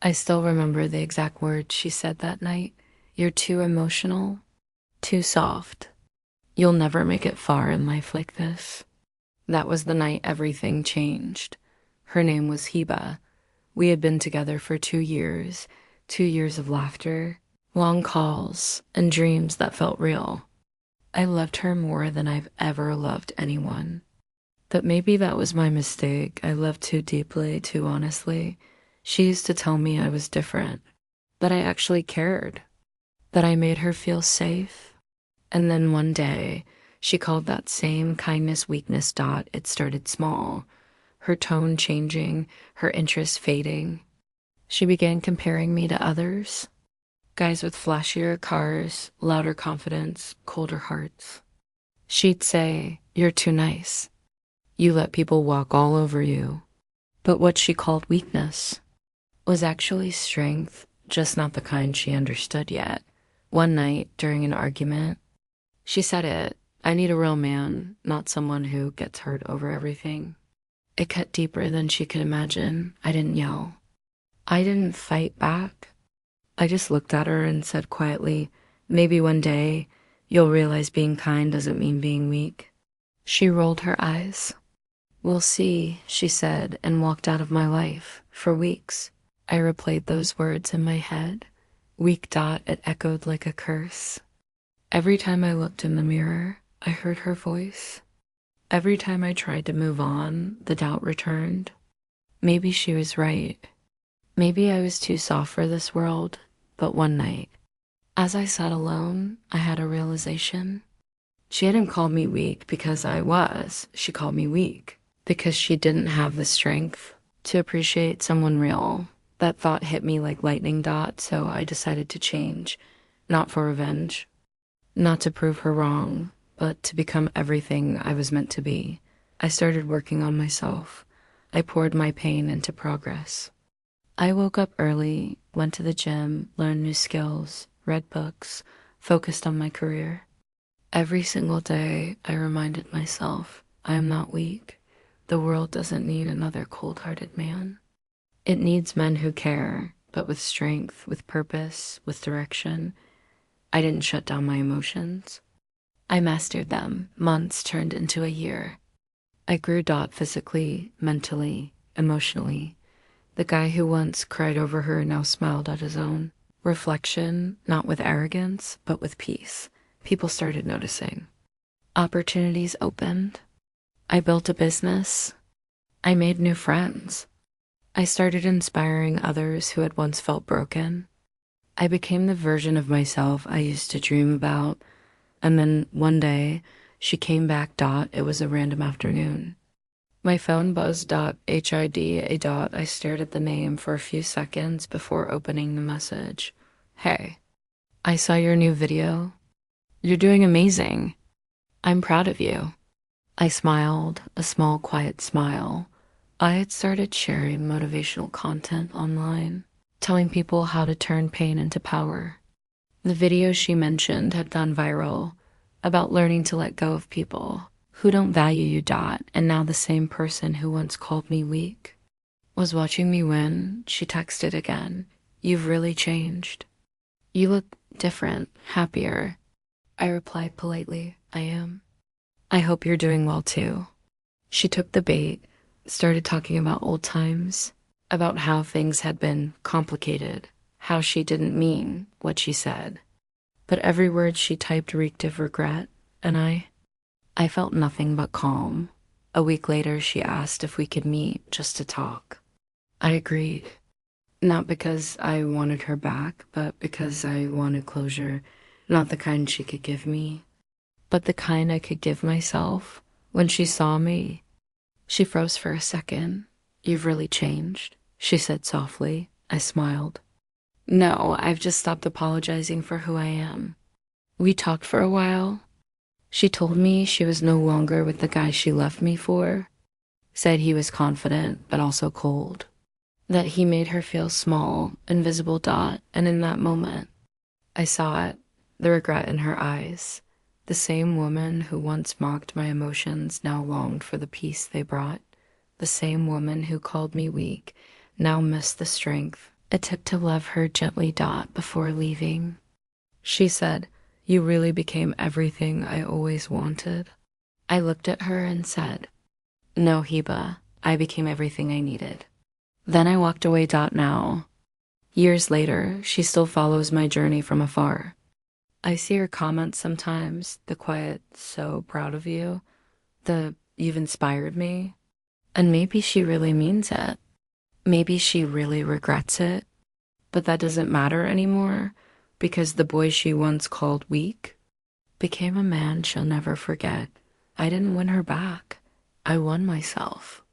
I still remember the exact words she said that night. You're too emotional, too soft. You'll never make it far in life like this. That was the night everything changed. Her name was Hiba. We had been together for 2 years, 2 years of laughter, long calls, and dreams that felt real. I loved her more than I've ever loved anyone. But maybe that was my mistake. I loved too deeply, too honestly. She used to tell me I was different, that I actually cared, that I made her feel safe. And then one day, she called that same kindness weakness dot. It started small, her tone changing, her interest fading. She began comparing me to others, guys with flashier cars, louder confidence, colder hearts. She'd say, "You're too nice. You let people walk all over you." But what she called weakness was actually strength, just not the kind she understood yet. One night, during an argument, she said it. I need a real man, not someone who gets hurt over everything. It cut deeper than she could imagine. I didn't yell. I didn't fight back. I just looked at her and said quietly, maybe one day you'll realize being kind doesn't mean being weak. She rolled her eyes. We'll see, she said, and walked out of my life. For weeks, I replayed those words in my head. Weak dot, it echoed like a curse. Every time I looked in the mirror, I heard her voice. Every time I tried to move on, the doubt returned. Maybe she was right. Maybe I was too soft for this world. But one night, as I sat alone, I had a realization. She hadn't called me weak because I was. She called me weak because she didn't have the strength to appreciate someone real. That thought hit me like lightning dot, so I decided to change. Not for revenge. Not to prove her wrong, but to become everything I was meant to be. I started working on myself. I poured my pain into progress. I woke up early, went to the gym, learned new skills, read books, focused on my career. Every single day, I reminded myself, I am not weak. The world doesn't need another cold-hearted man. It needs men who care, but with strength, with purpose, with direction. I didn't shut down my emotions. I mastered them. Months turned into a year. I grew dot physically, mentally, emotionally. The guy who once cried over her now smiled at his own reflection, not with arrogance, but with peace. People started noticing. Opportunities opened. I built a business. I made new friends. I started inspiring others who had once felt broken. I became the version of myself I used to dream about. And then one day, she came back dot. It was a random afternoon. My phone buzzed dot, HID, dot. I stared at the name for a few seconds before opening the message. Hey, I saw your new video. You're doing amazing. I'm proud of you. I smiled, a small, quiet smile. I had started sharing motivational content online, telling people how to turn pain into power. The video she mentioned had gone viral, about learning to let go of people who don't value you dot, and now the same person who once called me weak was watching me win. She texted again. You've really changed. You look different, happier. I replied politely, I am. I hope you're doing well too. She took the bait, started talking about old times, about how things had been complicated, how she didn't mean what she said. But every word she typed reeked of regret, and I felt nothing but calm. A week later, she asked if we could meet just to talk. I agreed. Not because I wanted her back, but because I wanted closure. Not the kind she could give me, but the kind I could give myself. When she saw me, she froze for a second. You've really changed, she said softly. I smiled. No, I've just stopped apologizing for who I am. We talked for a while. She told me she was no longer with the guy she left me for, said he was confident but also cold, that he made her feel small, invisible dot, and in that moment, I saw it, the regret in her eyes. The same woman who once mocked my emotions now longed for the peace they brought. The same woman who called me weak now missed the strength It took to love her gently. Before leaving, she said, "You really became everything I always wanted." I looked at her and said, "No, Hiba, I became everything I needed." Then I walked away. Now, years later, she still follows my journey from afar. I see her comments sometimes, the quiet, "so proud of you," the "you've inspired me." And maybe she really means it. Maybe she really regrets it. But that doesn't matter anymore, because the boy she once called weak became a man she'll never forget. I didn't win her back. I won myself.